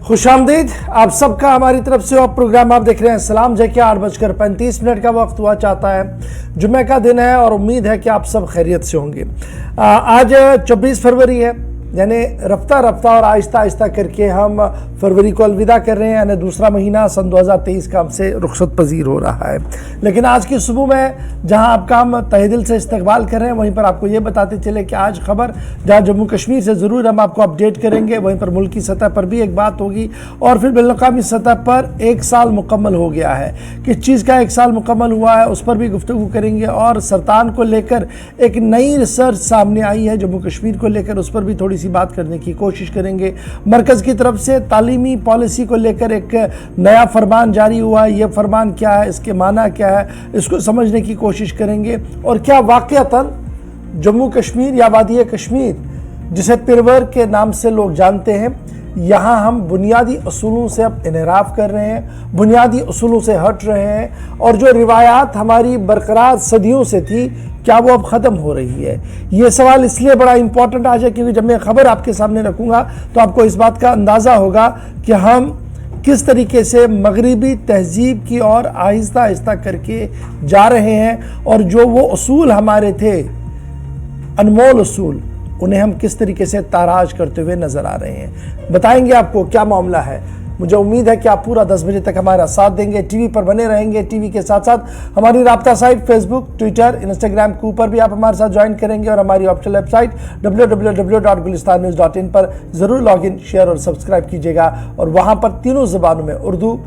खुशामदीद आप सबका हमारी तरफ से। और प्रोग्राम आप देख रहे हैं सलाम जय के 8:35 का वक्त हुआ चाहता है। जुम्मे का दिन है और उम्मीद है कि आप सब खैरियत से होंगे। आज 24 फरवरी है, यानी रफ्ता रफ्ता और आहिस्ता आहिस्ता करके हम फरवरी को अलविदा कर रहे हैं, यानी दूसरा महीना सन 2023 का हमसे रुखसत पजीर हो रहा है। लेकिन आज की सुबह में जहां आपका हम तहे दिल से इस्तकबाल कर रहे हैं, वहीं पर आपको ये बताते चले कि आज खबर जहां जम्मू कश्मीर से ज़रूर हम आपको अपडेट करेंगे, वहीं पर मुल्की सतह पर भी एक बात होगी और फिर बैनुल-अक़वामी सतह पर 1 साल मुकम्मल हो गया है। किस चीज़ का 1 साल मुकम्मल हुआ है उस पर भी गुफ्तगू करेंगे। और सरतान को लेकर एक नई रिसर्च सामने आई है जम्मू कश्मीर को लेकर, उस पर भी थोड़ी सी बात करने की कोशिश करेंगे। मरकज़ की तरफ से तालीमी पॉलिसी को लेकर एक नया फरमान जारी हुआ है। ये फरमान क्या है, इसके माना क्या है, इसको समझने की कोशिश करेंगे। और क्या वाक़अतन जम्मू कश्मीर या वादी कश्मीर, जिसे पिरवर के नाम से लोग जानते हैं, यहाँ हम बुनियादी असूलों से अब इनहराफ कर रहे हैं, बुनियादी असूलों से हट रहे हैं और जो रिवायात हमारी बरकरार सदियों से थी, क्या वो अब ख़त्म हो रही है? ये सवाल इसलिए बड़ा इंपॉर्टेंट आज है क्योंकि जब मैं खबर आपके सामने रखूँगा तो आपको इस बात का अंदाज़ा होगा कि हम किस तरीके से मगरिबी तहजीब की ओर आहिस्ता आहिस्ता करके जा रहे हैं और जो वो असूल हमारे थे, अनमोल असूल, उन्हें हम किस तरीके से ताराज करते हुए नजर आ रहे हैं। बताएंगे आपको क्या मामला है। मुझे उम्मीद है कि आप पूरा 10 बजे तक हमारा साथ देंगे, टीवी पर बने रहेंगे। टीवी के साथ साथ हमारी राब्ता साइट फेसबुक, ट्विटर, इंस्टाग्राम के ऊपर भी आप हमारे साथ ज्वाइन करेंगे और हमारी ऑफिशियल वेबसाइट www.gulistannews.in पर ज़रूर लॉगिन, शेयर और सब्सक्राइब कीजिएगा। और वहाँ पर तीनों ज़बानों में, उर्दू,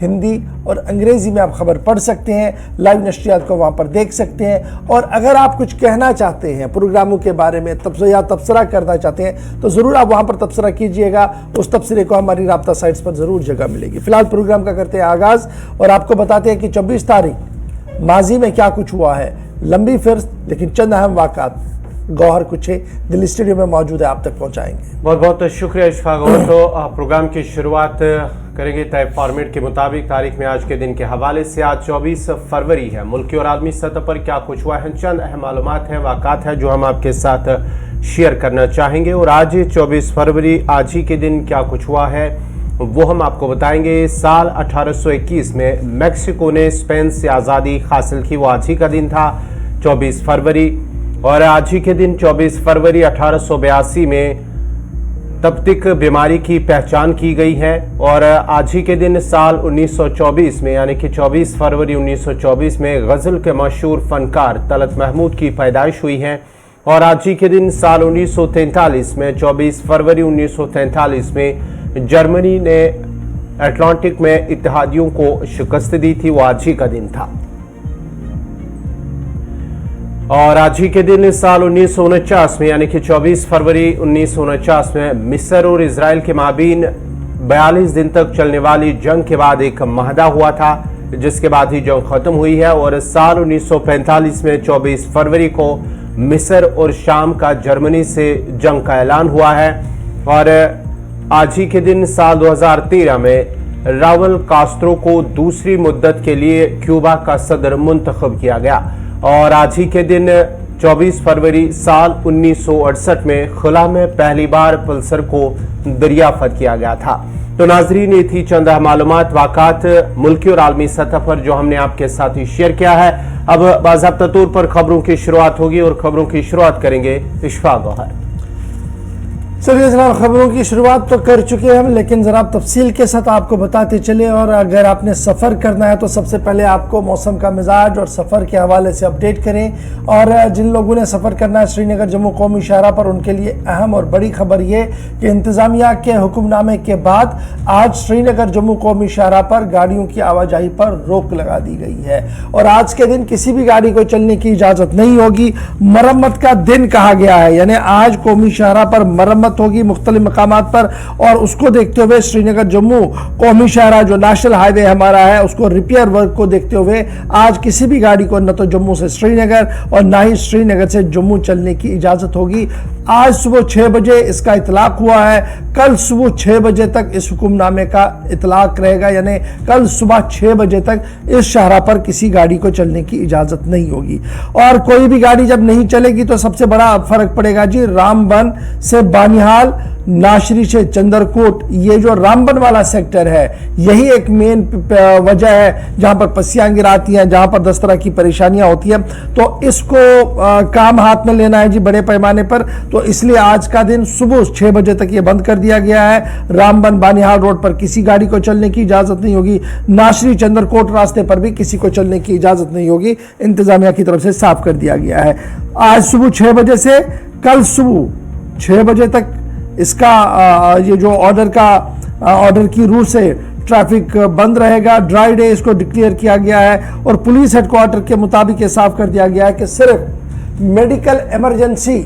हिंदी और अंग्रेज़ी में आप खबर पढ़ सकते हैं। लाइव नशरियात को वहाँ पर देख सकते हैं। और अगर आप कुछ कहना चाहते हैं प्रोग्रामों के बारे में, तबसरा करना चाहते हैं, तो ज़रूर आप वहाँ पर तबसरा कीजिएगा। उस तबसरे को हमारी राब्ता साइट्स पर ज़रूर जगह मिलेगी। फ़िलहाल प्रोग्राम का करते हैं आगाज़ और आपको बताते हैं कि 24 तारीख माजी में क्या कुछ हुआ है। लंबी फिर लेकिन चंद अहम वाक़ात गौहर कुछ दिल्ली स्टूडियो में मौजूद है, आप तक पहुँचाएंगे। बहुत बहुत शुक्रिया इशफाक गौहर। तो प्रोग्राम की शुरुआत करेंगे तय फॉर्मेट के मुताबिक। तारीख में आज के दिन के हवाले से आज 24 फरवरी है। मुल्की और आलमी सतह पर क्या कुछ हुआ है, चंद अहम मालूमात हैं, वाक़ात हैं जो हम आपके साथ शेयर करना चाहेंगे। और आज 24 फरवरी, आज ही के दिन क्या कुछ हुआ है वो हम आपको बताएंगे। साल 1821 में मैक्सिको ने स्पेन से आज़ादी हासिल की, वो आज ही का दिन था 24 फरवरी। और आज ही के दिन 24 फरवरी 1882 में तप्तिक बीमारी की पहचान की गई है। और आज ही के दिन साल 1924 में, यानी कि 24 फरवरी 1924 में गज़ल के मशहूर फनकार तलत महमूद की पैदाइश हुई है। और आज ही के दिन साल 1943 में, 24 फरवरी 1943 में जर्मनी ने अटलांटिक में इत्तेहादियों को शिकस्त दी थी, वो आज ही का दिन था। और आज ही के दिन साल 1949 में, यानी कि 24 फरवरी 1949 में मिस्र और इजराइल के माबीन 42 दिन तक चलने वाली जंग के बाद एक महदा हुआ था, जिसके बाद ही जंग खत्म हुई है। और साल 1945 में 24 फरवरी को मिस्र और शाम का जर्मनी से जंग का ऐलान हुआ है। और आज ही के दिन साल 2013 में राउल कास्त्रो को दूसरी मुद्दत के लिए क्यूबा का सदर मुंतखब किया गया। और आज ही के दिन 24 फरवरी साल 1968 में खुला में पहली बार पल्सर को दरियाफ्त किया गया था। तो नाजरीन, ये थी चंद मालूमात, वाक़ात मुल्की और आलमी सतह पर जो हमने आपके साथ ही शेयर किया है। अब बाज़ाब्ता तौर पर खबरों की शुरुआत होगी और खबरों की शुरुआत करेंगे इशफाक गौहर। चलिए जनाब, खबरों की शुरुआत तो कर चुके हैं हम, लेकिन ज़रा तफसील के साथ आपको बताते चले। और अगर आपने सफ़र करना है तो सबसे पहले आपको मौसम का मिजाज और सफ़र के हवाले से अपडेट करें। और जिन लोगों ने सफ़र करना है श्रीनगर जम्मू कौमी शाहराह पर, उनके लिए अहम और बड़ी खबर ये कि इंतज़ामिया के हुक्मनामे के बाद आज श्रीनगर जम्मू कौमी शाहराह पर गाड़ियों की आवाजाही पर रोक लगा दी गई है। और आज के दिन किसी भी गाड़ी को चलने की इजाज़त नहीं होगी। मरम्मत का दिन कहा गया है, यानी आज कौमी शाहराह पर मरम्मत होगी मुख्तलिफ मकामात पर। और उसको देखते हुए श्रीनगर जम्मू कौमी शाहराह जो नेशनल हाईवे हमारा है, उसको रिपेयर वर्क को देखते हुए आज किसी भी गाड़ी को न तो जम्मू से श्रीनगर और ना ही श्रीनगर से जम्मू चलने की इजाज़त होगी। आज सुबह 6 बजे इसका इतलाक हुआ है। कल सुबह 6 बजे तक इस हुक्मनामे का इतलाक रहेगा, यानी कल सुबह 6 बजे तक इस शाहराह पर किसी गाड़ी को चलने की इजाज़त नहीं होगी। और कोई भी गाड़ी जब नहीं चलेगी तो सबसे बड़ा फर्क पड़ेगा जी रामबन से बानिहाल, नाशरी से चंद्रकोट, ये जो रामबन वाला सेक्टर है, यही एक मेन वजह है जहां पर पस्सियां गिराती हैं, जहां पर 10 तरह की परेशानियां होती हैं। तो इसको काम हाथ में लेना है जी बड़े पैमाने पर। तो इसलिए आज का दिन सुबह 6 बजे तक ये बंद कर दिया गया है। रामबन बानिहाल रोड पर किसी गाड़ी को चलने की इजाजत नहीं होगी। नाशरी चंद्रकोट रास्ते पर भी किसी को चलने की इजाजत नहीं होगी, इंतजामिया की तरफ से साफ कर दिया गया है। आज सुबह 6 बजे से कल सुबह 6 बजे तक इसका ये जो ऑर्डर की रूह से ट्रैफिक बंद रहेगा। ड्राई डे इसको डिक्लेयर किया गया है और पुलिस हेडक्वार्टर के मुताबिक ये साफ कर दिया गया है कि सिर्फ मेडिकल इमरजेंसी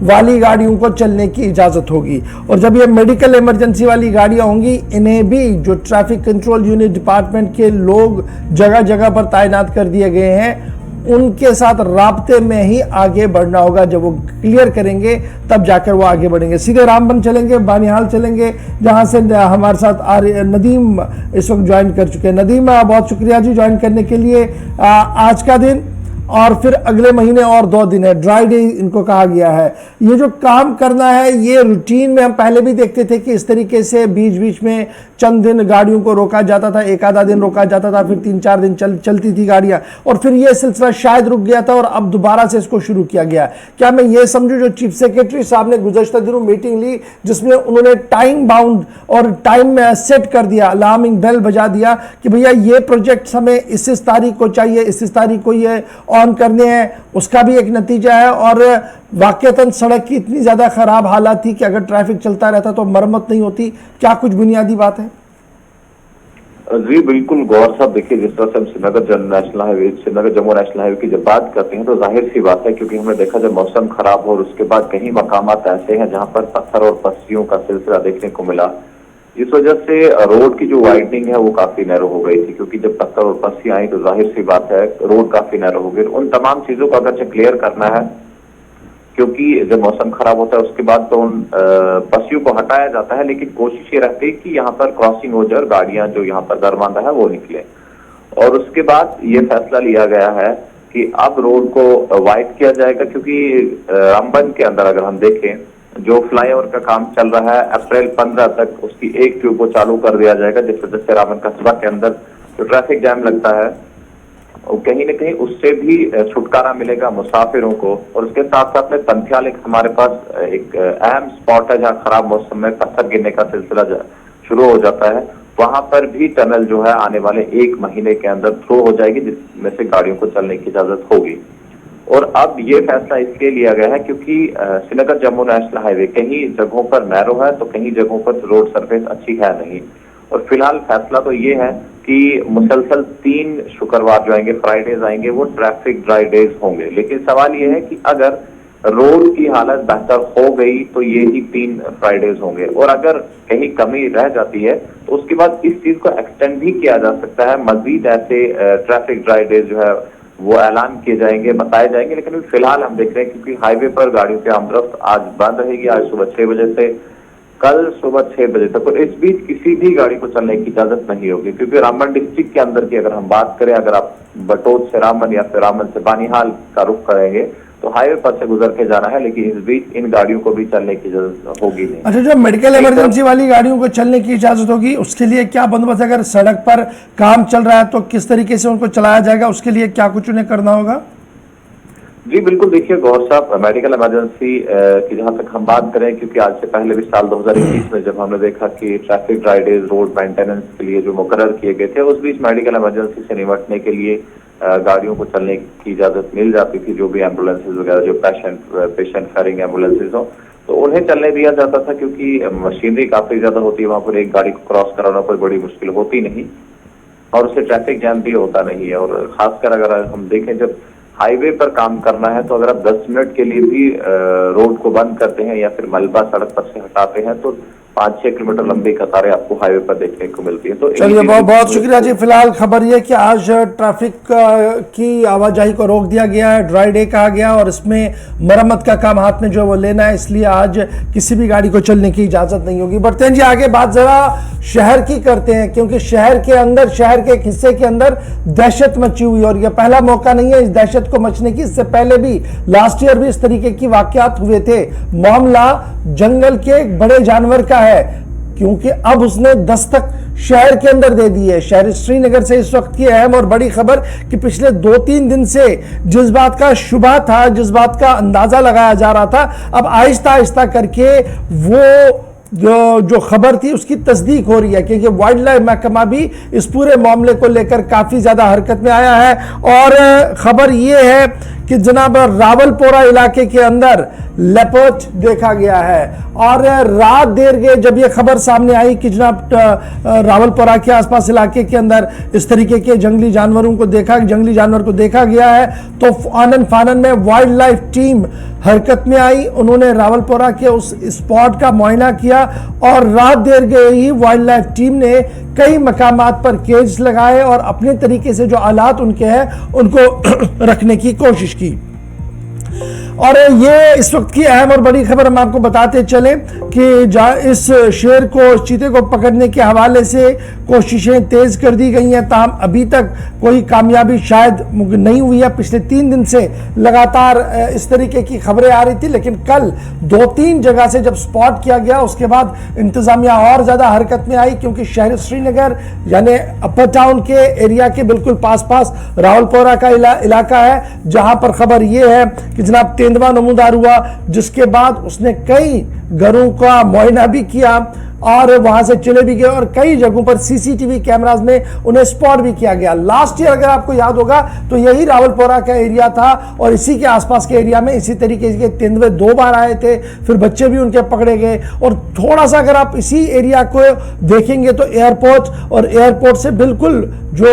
वाली गाड़ियों को चलने की इजाजत होगी। और जब ये मेडिकल इमरजेंसी वाली गाड़ियां होंगी, इन्हें भी जो ट्रैफिक कंट्रोल यूनिट डिपार्टमेंट के लोग जगह जगह पर तैनात कर दिए गए हैं, उनके साथ राब्ते में ही आगे बढ़ना होगा। जब वो क्लियर करेंगे तब जाकर वो आगे बढ़ेंगे। सीधे रामबन चलेंगे, बानिहाल चलेंगे, जहां से हमारे साथ नदीम इस वक्त ज्वाइन कर चुके हैं। नदीम, बहुत शुक्रिया जी ज्वाइन करने के लिए। आज का दिन और फिर अगले महीने और 2 दिन है, ड्राई डे इनको कहा गया है। ये जो काम करना है, ये रूटीन में हम पहले भी देखते थे कि इस तरीके से बीच बीच में चंद दिन गाड़ियों को रोका जाता था, एक आधा दिन रोका जाता था, फिर 3-4 दिन चलती थी गाड़ियां, और फिर ये सिलसिला शायद रुक गया था और अब दोबारा से इसको शुरू किया गया। क्या मैं ये समझूं, जो चीफ सेक्रेटरी साहब ने गुज़श्ता दिनों मीटिंग ली जिसमें उन्होंने टाइम बाउंड और टाइम सेट कर दिया, अलार्मिंग बेल बजा दिया कि भैया ये प्रोजेक्ट हमें इस तारीख को चाहिए, इस तारीख को ये ऑन करने हैं, उसका भी एक नतीजा है। और वाकईतन सड़क की इतनी ज्यादा खराब हालत थी कि अगर ट्रैफिक चलता रहता तो मरम्मत नहीं होती। क्या कुछ बुनियादी बात है? जी बिल्कुल गौर साहब, देखिए जिस तरह से हम श्रीनगर जम्मू नेशनल हाईवे की जब बात करते हैं तो जाहिर सी बात है, क्योंकि हमने देखा जब मौसम खराब हो और उसके बाद कहीं मकामात ऐसे हैं जहां पर पत्थर और पस्सियों का सिलसिला देखने को मिला, इस वजह से रोड की जो वाइडनिंग है वो काफी नैरो हो गई थी। क्योंकि जब पत्थर और पस्सी आई तो जाहिर सी बात है रोड काफी नैरो हो गई। उन तमाम चीजों को अगर क्लियर करना है, क्योंकि जब मौसम खराब होता है उसके बाद तो उन पस्सियों को हटाया जाता है, लेकिन कोशिश ये रहती है कि यहाँ पर क्रॉसिंग हो जाए और गाड़ियां जो यहाँ पर दरमांदा है वो निकले। और उसके बाद ये फैसला लिया गया है कि अब रोड को वाइड किया जाएगा, क्योंकि रामबन के अंदर अगर हम देखें जो फ्लाईओवर का काम चल रहा है, अप्रैल 15 तक उसकी एक ट्यूब को चालू कर दिया जाएगा, जिस वजह से रामबन कस्बा के अंदर जो ट्रैफिक जैम लगता है कहीं न कहीं उससे भी छुटकारा मिलेगा मुसाफिरों को। और उसके साथ साथ में पंथियाल एक हमारे पास एक अहम स्पॉट है जहाँ खराब मौसम में पत्थर गिरने का सिलसिला शुरू हो जाता है। वहां पर भी टनल जो है आने वाले 1 महीने के अंदर थ्रो हो जाएगी, जिसमें से गाड़ियों को चलने की इजाजत होगी। और अब ये फैसला इसलिए लिया गया है क्योंकि श्रीनगर जम्मू नेशनल हाईवे कहीं जगहों पर नैरो है तो कहीं जगहों पर रोड सरफेस अच्छी है नहीं। और फिलहाल फैसला तो ये है कि मुसलसल 3 शुक्रवार जो आएंगे, फ्राइडेज आएंगे, वो ट्रैफिक ड्राई डेज होंगे। लेकिन सवाल ये है कि अगर रोड की हालत बेहतर हो गई तो ये ही 3 फ्राइडेज होंगे, और अगर कहीं कमी रह जाती है तो उसके बाद इस चीज को एक्सटेंड भी किया जा सकता है। मजीद ऐसे ट्रैफिक ड्राई डेज जो है वो ऐलान किए जाएंगे, बताए जाएंगे। लेकिन फिलहाल हम देख रहे हैं क्योंकि हाईवे पर गाड़ियों की आमदरफ्त आज बंद रहेगी, आज सुबह 6 बजे से कल सुबह 6 बजे तक, और इस बीच किसी भी गाड़ी को चलने की इजाजत नहीं होगी। क्योंकि रामबन डिस्ट्रिक्ट के अंदर की अगर हम बात करें, अगर आप बटोत से रामबन या फिर रामबन से बानिहाल का रुख करेंगे तो हाईवे पर से गुजर के जाना है, लेकिन इस बीच इन गाड़ियों को भी चलने की इजाजत होगी नहीं। अच्छा, जो मेडिकल इमरजेंसी वाली गाड़ियों को चलने की इजाजत होगी उसके लिए क्या बंदोबस्त? अगर सड़क पर काम चल रहा है तो किस तरीके से उनको चलाया जाएगा, उसके लिए क्या कुछ उन्हें करना होगा? जी बिल्कुल, देखिए गौर साहब, मेडिकल इमरजेंसी की जहां तक हम बात करें, क्योंकि आज से पहले भी साल 2021 में जब हमने देखा कि traffic dry days road maintenance के लिए जो मुकर्रर किए गए थे, उस बीच मेडिकल इमरजेंसी से निपटने के लिए गाड़ियों को चलने की इजाजत मिल जाती थी। जो भी एम्बुलेंसेज वगैरह जो पेशेंट फेरिंग एम्बुलेंसेज हो तो उन्हें चलने दिया जाता था, क्योंकि मशीनरी काफी ज्यादा होती है वहां पर, एक गाड़ी को क्रॉस कराना कोई बड़ी मुश्किल होती नहीं और उससे ट्रैफिक जैम भी होता नहीं है। और खासकर अगर हम देखें जब हाईवे पर काम करना है तो अगर आप 10 मिनट के लिए भी रोड को बंद करते हैं या फिर मलबा सड़क पर से हटाते हैं तो 5-6 किलोमीटर लंबी कतारें आपको हाईवे पर देखने को मिलती है। तो चलिए बहुत बहुत शुक्रिया जी। फिलहाल खबर ये कि आज ट्रैफिक की आवाजाही को रोक दिया गया है, ड्राई डे कहा गया, और इसमें मरम्मत का काम हाथ में जो है वो लेना है, इसलिए आज किसी भी गाड़ी को चलने की इजाजत नहीं होगी। बढ़ते हैं जी आगे, बात जरा शहर की करते हैं, क्योंकि शहर के अंदर, शहर के एक हिस्से के अंदर दहशत मची हुई, और यह पहला मौका नहीं है इस दहशत को मचने की। इससे पहले भी लास्ट ईयर भी इस तरीके की वाकयात हुए थे। मामला जंगल के एक बड़े जानवर का है, क्योंकि अब उसने दस्तक शहर के अंदर दे दी है। शहर श्रीनगर से इस वक्त की अहम और बड़ी खबर कि पिछले 2-3 दिन से जिस बात का शुबा था, जिस बात का अंदाजा लगाया जा रहा था, अब आहिस्ता आहिस्ता करके वो जो खबर थी उसकी तस्दीक हो रही है, क्योंकि वाइल्ड लाइफ महकमा भी इस पूरे मामले को लेकर काफी ज्यादा हरकत में आया है। और खबर ये है कि जनाब रावलपोरा इलाके के अंदर लेपर्ड देखा गया है, और रात देर गए जब ये खबर सामने आई कि जनाब रावलपोरा के आसपास इलाके के अंदर इस तरीके के जंगली जानवर को देखा गया है, तो आनन फानन में वाइल्ड लाइफ टीम हरकत में आई। उन्होंने रावलपोरा के उस स्पॉट का मुआयना किया, और रात देर गए ही वाइल्ड लाइफ टीम ने कई मकामात पर केज लगाए और अपने तरीके से जो आलात उनके हैं उनको रखने की कोशिश की। और ये इस वक्त की अहम और बड़ी खबर हम आपको बताते चले कि इस शेर को, चीते को पकड़ने के हवाले से कोशिशें तेज कर दी गई हैं, ताहम अभी तक कोई कामयाबी शायद नहीं हुई है। पिछले 3 दिन से लगातार इस तरीके की खबरें आ रही थी, लेकिन कल 2-3 जगह से जब स्पॉट किया गया उसके बाद इंतजामिया और ज्यादा हरकत में आई, क्योंकि शहर श्रीनगर यानी अपर टाउन के एरिया के बिल्कुल पास रावलपोरा का इलाका है, जहां पर खबर यह है कि जनाब तेंदुआ नमूदार हुआ, जिसके बाद उसने कई घरों का मुआयना भी किया और वहां से चले भी गए, और कई जगहों पर सीसीटीवी कैमरास में उन्हें स्पॉट भी किया गया। लास्ट ईयर अगर आपको याद होगा तो यही रावलपोरा का एरिया था, और इसी के आसपास के एरिया में इसी तरीके के तेंदुए 2 बार आए थे, फिर बच्चे भी उनके पकड़े गए। और थोड़ा सा अगर आप इसी एरिया को देखेंगे तो एयरपोर्ट से बिल्कुल जो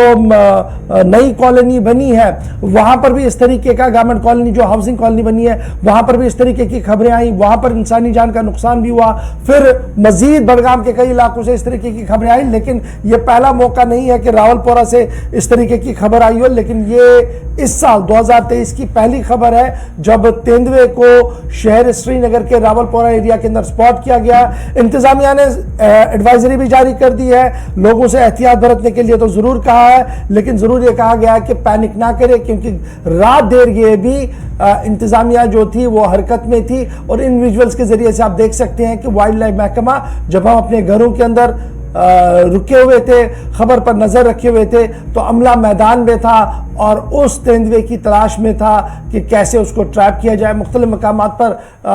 नई कॉलोनी बनी है वहां पर भी इस तरीके का, गवर्नमेंट कॉलोनी जो हाउसिंग कॉलोनी बनी है वहां पर भी इस तरीके की खबरें आई, वहां पर इंसानी जान का नुकसान भी हुआ। फिर मजीद बड़गाम के कई इलाकों से इस तरीके की खबरें आई, लेकिन यह पहला मौका नहीं है कि रावलपोरा से इस तरीके की खबर आई हो। लेकिन ये इस साल 2023 की पहली खबर है जब तेंदुए को शहर श्रीनगर के रावलपोरा एरिया के अंदर स्पॉट किया गया। इंतजामिया ने एडवाइजरी भी जारी कर दी है, लोगों से एहतियात बरतने के लिए तो जरूर कहा है, लेकिन जरूर यह कहा गया है कि पैनिक ना करें, क्योंकि रात देर गए भी इंतजामिया जो थी वो हरकत में थी। और इन विजुअल्स के जरिए से आप देख सकते हैं कि वाइल्ड लाइफ महकमा जब हम अपने घरों के अंदर रुके हुए थे, खबर पर नजर रखे हुए थे, तो अमला मैदान में था और उस तेंदुए की तलाश में था कि कैसे उसको ट्रैप किया जाए। मुख्तलिफ मकामात पर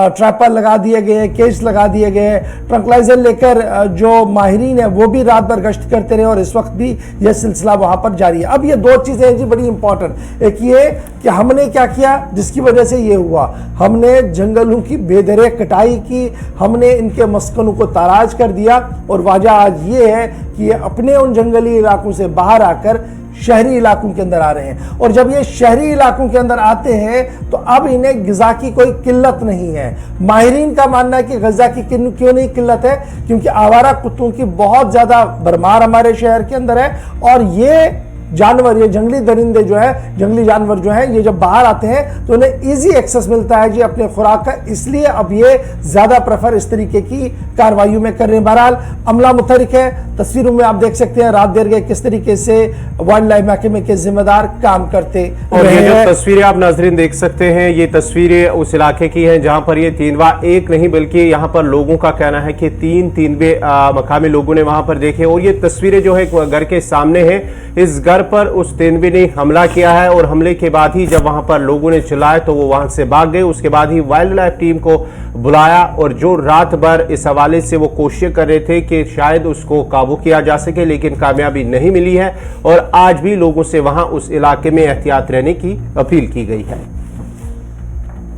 ट्रैपर लगा दिए गए, केज लगा दिए गए, ट्रंकलाइजर लेकर जो माहिरीन है वो भी रात भर गश्त करते रहे, और इस वक्त भी यह सिलसिला वहां पर जारी है। अब ये 2 चीजें हैं जी बड़ी इंपॉर्टेंट। एक ये कि हमने क्या किया जिसकी वजह से ये हुआ, हमने जंगलों की बेदरे कटाई की, हमने इनके मस्कनों को ताराज कर दिया, और वजह आज ये है कि ये अपने उन जंगली इलाकों से बाहर आकर शहरी इलाकों के अंदर आ रहे हैं। और जब ये शहरी इलाकों के अंदर आते हैं तो अब इन्हें ग़िज़ा की कोई किल्लत नहीं है। माहिरीन का मानना है कि ग़िज़ा की क्यों नहीं किल्लत है, क्योंकि आवारा कुत्तों की बहुत ज़्यादा भरमार हमारे शहर के अंदर है, और ये जानवर, ये जंगली दरिंदे जो है, जंगली जानवर जो है, ये जब बाहर आते हैं तो उन्हें इजी एक्सेस मिलता है जी अपने खुराक का, इसलिए अब ये ज्यादा प्रेफर इस तरीके की कार्रवाइयों में कर रहे हैं। बहरहाल अमला मुतहरिक है, तस्वीरों में आप देख सकते हैं रात देर गए किस तरीके से वाइल्ड लाइफ महकमे के जिम्मेदार काम करते। और ये जो तस्वीरें आप नाजरीन देख सकते हैं, ये तस्वीरें उस इलाके की हैं जहां पर ये तेंदुआ एक नहीं बल्कि यहाँ पर लोगों का कहना है कि 3 तेंदुए मकामी लोगों ने वहां पर देखे। और ये तस्वीरें जो है घर के सामने है, इस घर पर उस तेंदुए ने हमला किया है, और हमले के बाद ही जब वहां पर लोगों ने चिल्लाए तो वो वहां से भाग गए। उसके बाद ही वाइल्ड लाइफ टीम को बुलाया, और जो रात भर इस हवाले से वो कोशिश कर रहे थे कि शायद उसको काबू किया जा सके, लेकिन कामयाबी नहीं मिली है। और आज भी लोगों से वहां उस इलाके में एहतियात रहने की अपील की गई है।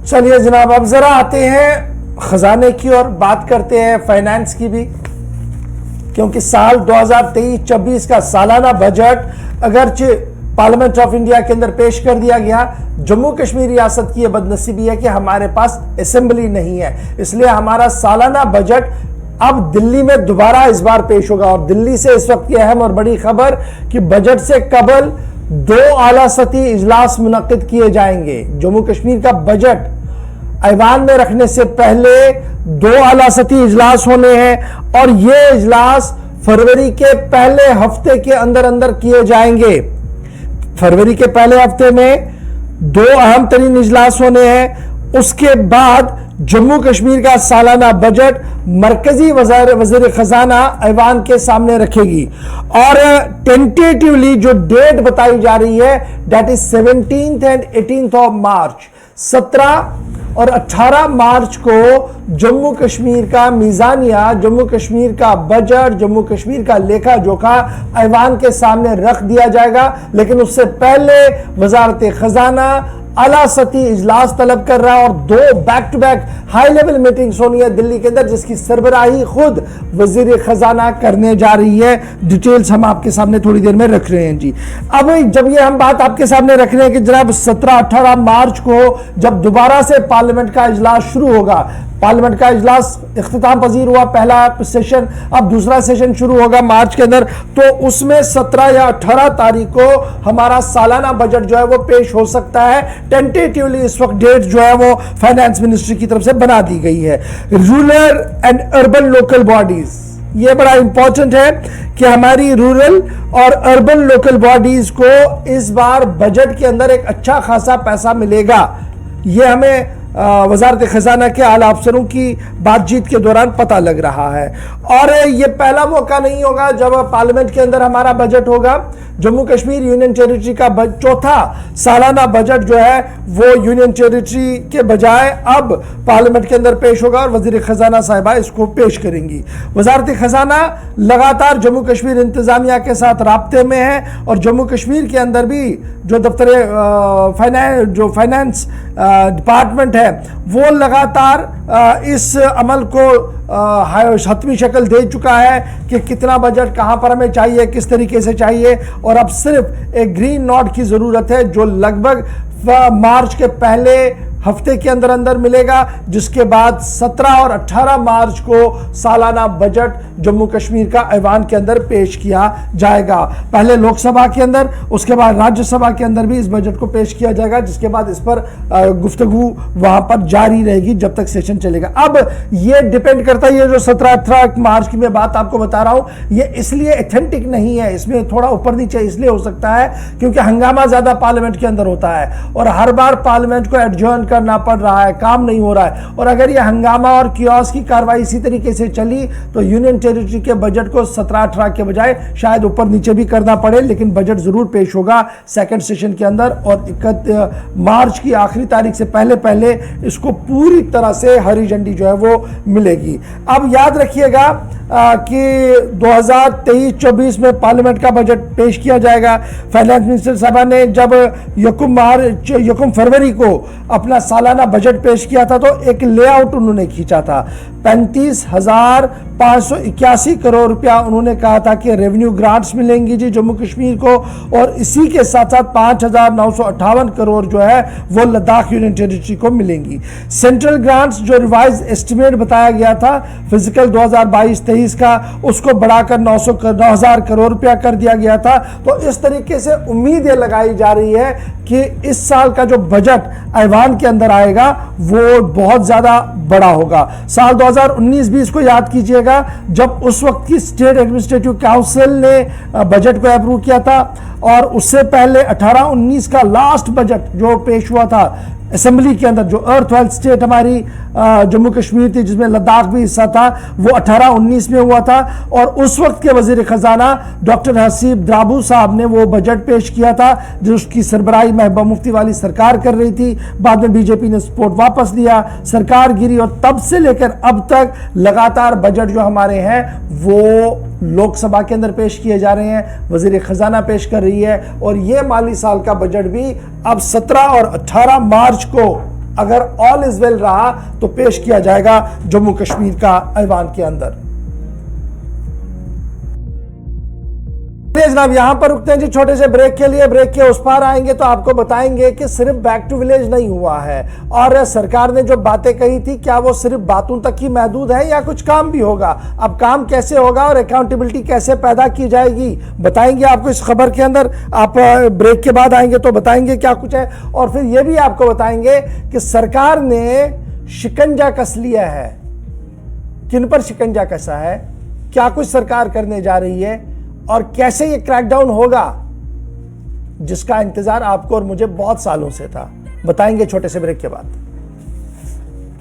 चलिए जनाब, अब जरा आते हैं खजाने की और बात करते हैं फाइनेंस की भी, क्योंकि साल 2023-24 का सालाना बजट अगरचे पार्लियामेंट ऑफ इंडिया के अंदर पेश कर दिया गया, जम्मू कश्मीर रियासत की यह बदनसीबी है कि हमारे पास असेंबली नहीं है, इसलिए हमारा सालाना बजट अब दिल्ली में दोबारा इस बार पेश होगा। और दिल्ली से इस वक्त की अहम और बड़ी खबर कि बजट से कबल 2 आला सती इजलास मुनक्किद किए जाएंगे। जम्मू कश्मीर का बजट ऐवान में रखने से पहले 2 आला सती इजलास होने हैं और ये इजलास फरवरी के पहले हफ्ते के अंदर अंदर किए जाएंगे। फरवरी के पहले हफ्ते में 2 अहम तरीन इजलास होने हैं। उसके बाद जम्मू कश्मीर का सालाना बजट मरकजी वज़ीर खजाना ऐवान के सामने रखेगी और टेंटेटिवली जो डेट बताई जा रही है that is 17th and 18th of March. 17 और 18 मार्च को जम्मू कश्मीर का मीज़ानिया, जम्मू कश्मीर का बजट, जम्मू कश्मीर का लेखा जोखा ऐवान के सामने रख दिया जाएगा। लेकिन उससे पहले वजारत खजाना आला सती इजलास तलब कर रहा है और 2 back to back high level meetings होनी है दिल्ली के अंदर, जिसकी सरबराही खुद वजीर खजाना करने जा रही है। डिटेल्स हम आपके सामने थोड़ी देर में रख रहे हैं जी। अब जब ये हम बात आपके सामने रख रहे हैं कि जनाब 17-18 मार्च को जब दोबारा से पार्लियामेंट का इजलास शुरू होगा, पार्लियामेंट का इजलास इख्तिताम पजीर हुआ पहला सेशन, अब दूसरा सेशन शुरू होगा मार्च के अंदर, तो उसमें 17 या 18 तारीख को हमारा सालाना बजट जो है वो पेश हो सकता है। टेंटेटिवली इस वक्त डेट जो है वो फाइनेंस मिनिस्ट्री की तरफ से बना दी गई है। Rural and urban local bodies, ये बड़ा इंपॉर्टेंट है कि हमारी रूरल और अर्बन लोकल बॉडीज को इस बार बजट के अंदर एक अच्छा खासा पैसा मिलेगा। ये हमें वजारत खजाना के आला अफसरों की बातचीत के दौरान पता लग रहा है। और ये पहला मौका नहीं होगा जब पार्लियामेंट के अंदर हमारा बजट होगा। जम्मू कश्मीर यूनियन टेरिटरी का चौथा सालाना बजट जो है वो यूनियन टेरिटरी के बजाय अब पार्लियामेंट के अंदर पेश होगा और वजीर खजाना साहिबा इसको पेश करेंगी। वजारत खजाना लगातार जम्मू कश्मीर इंतजामिया के साथ राब्ते में है और जम्मू कश्मीर के अंदर भी जो दफ्तर फाइनेंस डिपार्टमेंट है वो लगातार इस अमल को हतमी शक्ल दे चुका है कि कितना बजट कहां पर हमें चाहिए, किस तरीके से चाहिए, और अब सिर्फ एक ग्रीन नोट की जरूरत है जो लगभग मार्च के पहले हफ्ते के अंदर अंदर मिलेगा, जिसके बाद 17 और 18 मार्च को सालाना बजट जम्मू कश्मीर का ऐवान के अंदर पेश किया जाएगा। पहले लोकसभा के अंदर, उसके बाद राज्यसभा के अंदर भी इस बजट को पेश किया जाएगा, जिसके बाद इस पर गुफ्तगू वहां पर जारी रहेगी जब तक सेशन चलेगा। अब ये डिपेंड करता है, ये जो 17-18 मार्च की मैं बात आपको बता रहा हूं ये इसलिए एथेंटिक नहीं है, इसमें थोड़ा ऊपर नीचे इसलिए हो सकता है क्योंकि हंगामा ज्यादा पार्लियामेंट के अंदर होता है और हर बार पार्लियामेंट को एडजर्न करना पड़ रहा है, काम नहीं हो रहा है। और अगर ये हंगामा और कियोस की कार्रवाई इसी तरीके से चली तो यूनियन टेरिटरी के बजट को 17-18 के बजाय शायद ऊपर नीचे भी करना पड़े, लेकिन बजट जरूर पेश होगा सेकंड सेशन के अंदर और 31 मार्च की आखिरी तारीख से पहले पहले इसको पूरी तरह से हरी झंडी जो है वो मिलेगी। अब याद रखिएगा कि 2023-24 में पार्लियामेंट का बजट पेश किया जाएगा। फाइनेंस मिनिस्टर साहब ने जब 1 फरवरी को अपना सालाना बजट पेश किया था तो एक लेआउट उन्होंने खींचा था। 35,581 करोड़ रुपया उन्होंने कहा था कि रेवेन्यू ग्रांट्स मिलेंगी जी जम्मू कश्मीर को, और इसी के साथ साथ 5,958 करोड़ जो है वो लद्दाख यूनियन टेरिटरी को मिलेंगी। सेंट्रल ग्रांट्स जो रिवाइज एस्टिमेट बताया गया था फिजिकल 2022-23 का, उसको बढ़ाकर 9,000 करोड़ रुपया कर दिया गया था। तो इस तरीके से उम्मीद ये लगाई जा रही है कि इस साल का जो बजट ऐवान के अंदर आएगा वो बहुत ज्यादा बड़ा होगा। साल 2019-20 को याद कीजिएगा जब उस वक्त की स्टेट एडमिनिस्ट्रेटिव काउंसिल ने बजट को अप्रूव किया था, और उससे पहले 18-19 का लास्ट बजट जो पेश हुआ था असेंबली के अंदर, जो अर्थ वाइल स्टेट हमारी जम्मू कश्मीर थी जिसमें लद्दाख भी हिस्सा था, वो 18-19 में हुआ था और उस वक्त के वजीर खजाना डॉक्टर हसीब द्राबू साहब ने वो बजट पेश किया था जिसकी सरबराही महबूबा मुफ्ती वाली सरकार कर रही थी। बाद में बीजेपी ने सपोर्ट वापस लिया, सरकार गिरी और तब से लेकर अब तक लगातार बजट जो हमारे हैं वो लोकसभा के अंदर पेश किए जा रहे हैं, वजीर खजाना पेश कर रही है। और ये माली साल का बजट भी अब 17 और 18 मार्च को अगर ऑल इज वेल रहा तो पेश किया जाएगा जम्मू कश्मीर का ऐवान के अंदर। जनाब यहाँ पर रुकते हैं जी छोटे से ब्रेक के लिए। ब्रेक के उस पार आएंगे तो आपको बताएंगे कि सिर्फ बैक टू विलेज नहीं हुआ है और सरकार ने जो बातें कही थी क्या वो सिर्फ बातों तक ही महदूद है या कुछ काम भी होगा। अब काम कैसे होगा और अकाउंटेबिलिटी कैसे पैदा की जाएगी बताएंगे आपको इस खबर के अंदर। आप ब्रेक के बाद आएंगे तो बताएंगे क्या कुछ है और फिर ये भी आपको बताएंगे कि सरकार ने शिकंजा कस लिया है। किन पर शिकंजा कसा है, क्या कुछ सरकार करने जा रही है और कैसे ये क्रैकडाउन होगा जिसका इंतजार आपको और मुझे बहुत सालों से था। बताएंगे छोटे से ब्रेक के बाद।